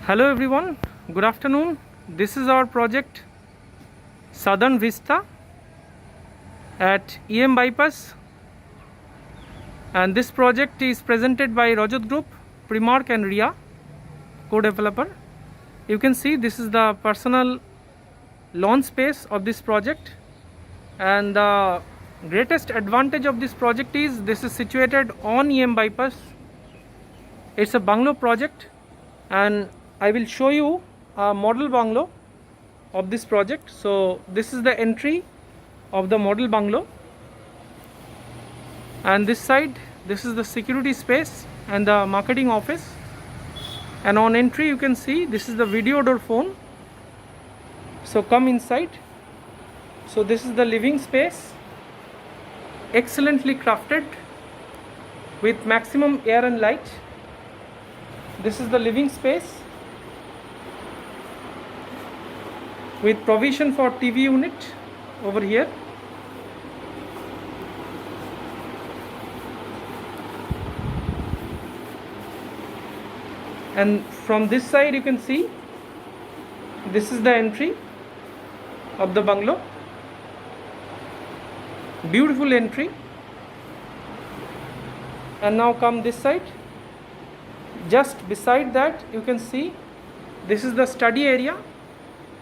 Hello everyone, good afternoon. This is our project Southern Vista at EM Bypass, and this project is presented by Rajat Group, Primark and Ria, co-developer. You can see this is the personal lawn space of this project, and the greatest advantage of this project is this is situated on EM Bypass. It's a bungalow project, and I will show you a model bungalow of this project. So this is the entry of the model bungalow, and this side, this is the security space and the marketing office. And on entry you can see this is the video door phone. So come inside. So this is the living space, excellently crafted with maximum air and light. This is the living space with provision for TV unit over here. And from this side you can see this is the entry of the bungalow. Beautiful entry. And now come this side. Just beside that you can see this is the study area,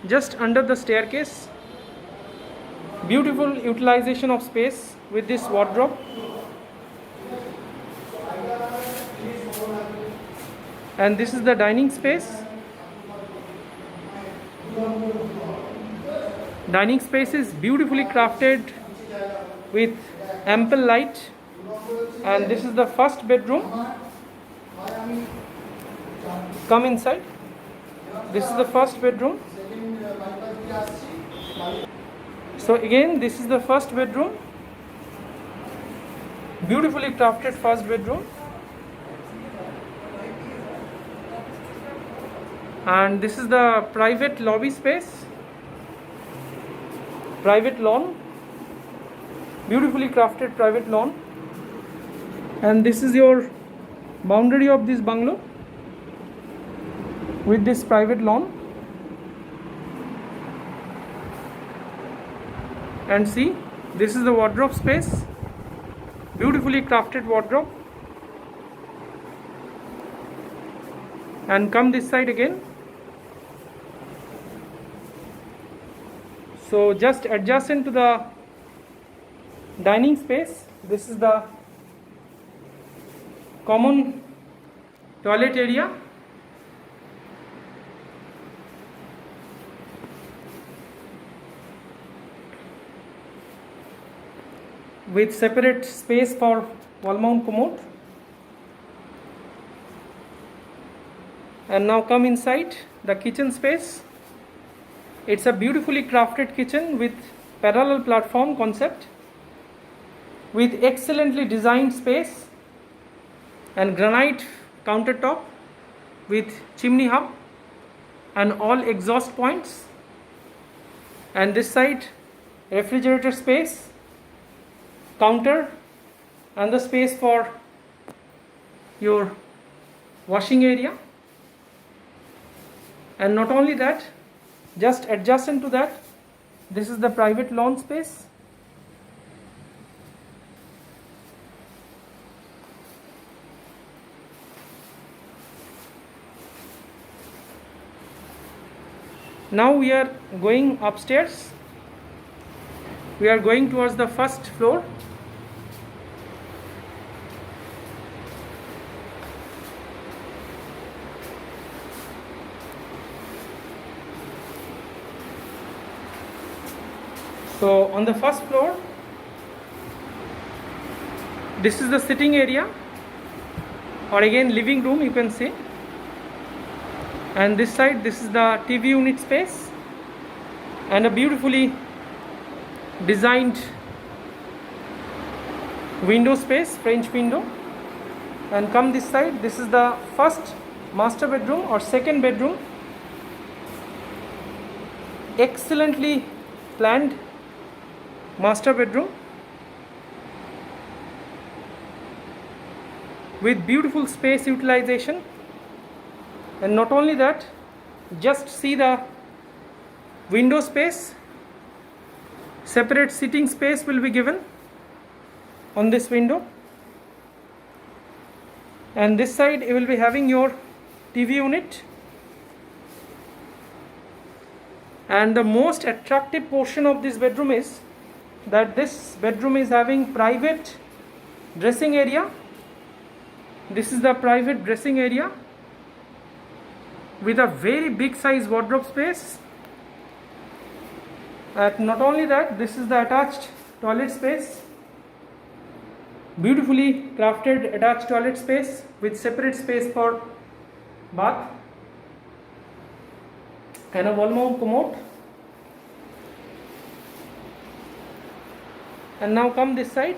just under the staircase. Beautiful utilization of space with this wardrobe. And this is the dining space. Dining space is beautifully crafted with ample light. And this is the first bedroom. Come inside. This is the first bedroom. So again, this is the first bedroom. Beautifully crafted first bedroom. And this is the private lobby space, private lawn, beautifully crafted private lawn. And this is your boundary of this bungalow with this private lawn. And see, this is the wardrobe space, beautifully crafted wardrobe. And come this side again. So just adjacent to the dining space, this is the common toilet area. With separate space for wall mount commode. And now come inside the kitchen space. It's a beautifully crafted kitchen with parallel platform concept, with excellently designed space and granite countertop with chimney hub and all exhaust points. And this side, refrigerator space, counter, and the space for your washing area. And not only that, just adjacent to that, this is the private lawn space. Now we are going upstairs. We are going towards the first floor. So on the first floor, this is the sitting area, or again living room you can say. And this side, this is the TV unit space and a beautifully designed window space, French window. And come this side, this is the first master bedroom or second bedroom. Excellently planned master bedroom with beautiful space utilization And not only that, just see the window space. Separate sitting space will be given on this window, and this side you will be having your TV unit. And the most attractive portion of this bedroom is that this bedroom is having private dressing area. This is the private dressing area with a very big size wardrobe space. And not only that, this is the attached toilet space, beautifully crafted attached toilet space with separate space for bath and a wall mount commode. And now come this side.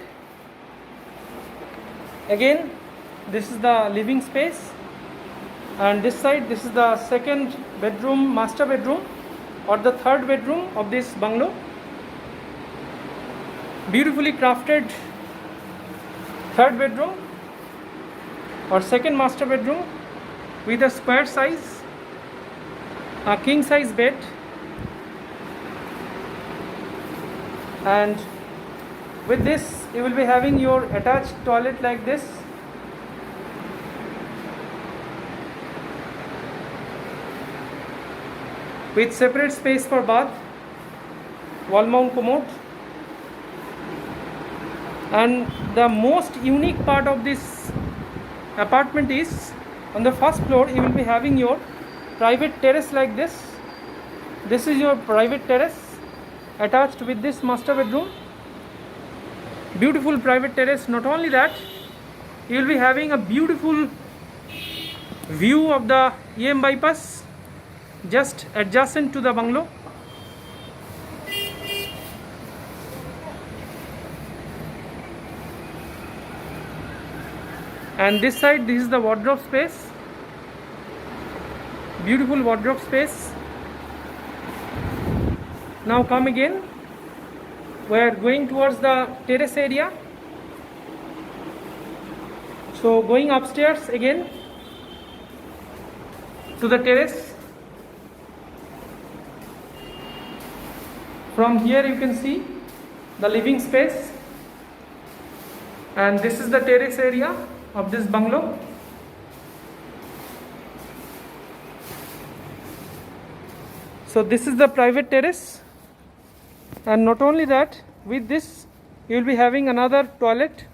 Again, this is the living space, and this side, this is the second bedroom, master bedroom, or the third bedroom of this bungalow. Beautifully crafted third bedroom or second master bedroom with a square size, a king size bed, and with this you will be having your attached toilet like this. With separate space for bath, wall mount commode. And the most unique part of this apartment is on the first floor you will be having your private terrace like this. This is your private terrace attached with this master bedroom. Beautiful private terrace. Not only that, you will be having a beautiful view of the EM bypass just adjacent to the bungalow. And this side, this is the wardrobe space, beautiful wardrobe space. Now come again, we are going towards the terrace area. So going upstairs again to the terrace. From here you can see the living space, and this is the terrace area of this bungalow. So this is the private terrace, and not only that, with this you will be having another toilet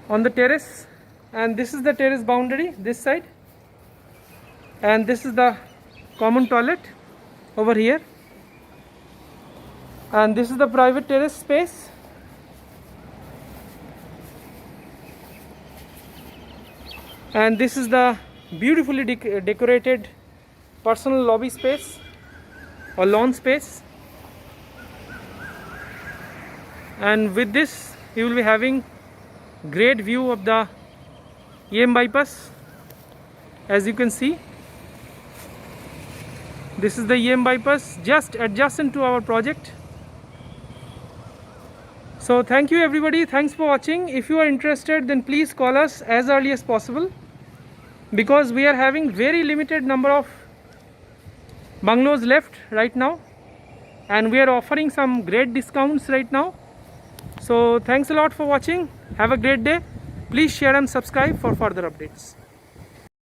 on the terrace, and this is the terrace boundary this side, and this is the common toilet over here, and this is the private terrace space. And this is the beautifully decorated personal lobby space or lawn space. And with this you will be having great view of the EM bypass. As you can see, this is the EM bypass just adjacent to our project. So thank you everybody, thanks for watching. If you are interested, then please call us as early as possible, because we are having very limited number of bungalows left right now, and we are offering some great discounts right now. So thanks a lot for watching. Have a great day. Please share and subscribe for further updates.